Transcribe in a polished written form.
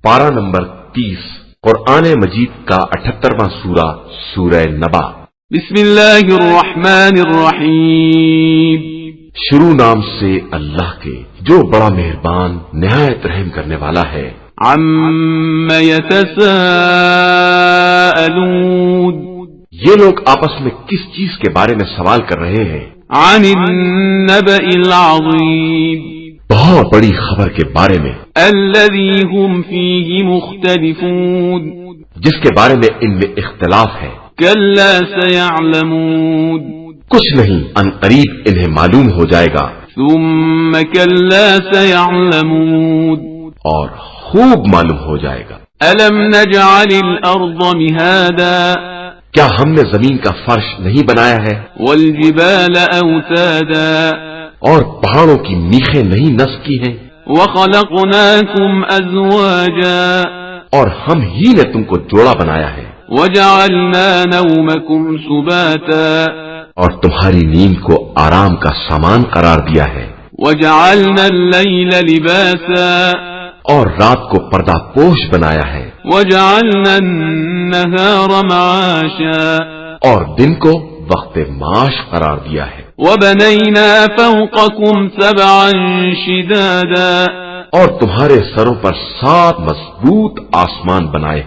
پارہ نمبر 30 قرآن مجید کا 78واں سورہ سورہ نبا۔ بسم اللہ الرحمن الرحیم، شروع نام سے اللہ کے جو بڑا مہربان نہایت رحم کرنے والا ہے۔ عم یتساءلون، یہ لوگ آپس میں کس چیز کے بارے میں سوال کر رہے ہیں؟ عن النبأ العظیم، بہت بڑی خبر کے بارے میں، الذی هم فیہ مختلفون، جس کے بارے میں ان میں اختلاف ہے۔ کلا سیعلمون، کچھ نہیں، ان قریب انہیں معلوم ہو جائے گا۔ ثم کلا سیعلمون، اور خوب معلوم ہو جائے گا۔ الم نجعل الارض مہادا، کیا ہم نے زمین کا فرش نہیں بنایا ہے؟ والجبال اوتادا، اور پہاڑوں کی میخیں نہیں نصب کی ہیں؟ وخلقناکم ازواجا، اور ہم ہی نے تم کو جوڑا بنایا ہے۔ وجعلنا نومکم سباتا، اور تمہاری نیند کو آرام کا سامان قرار دیا ہے۔ وجعلنا اللیل لباسا، اور رات کو پردہ پوش بنایا ہے۔ وجعلنا النہار معاشا، اور دن کو وقت معاش قرار دیا ہے۔ وبنینا فوقکم سبعا شدادا، اور تمہارے سروں پر 7 مضبوط آسمان بنائے۔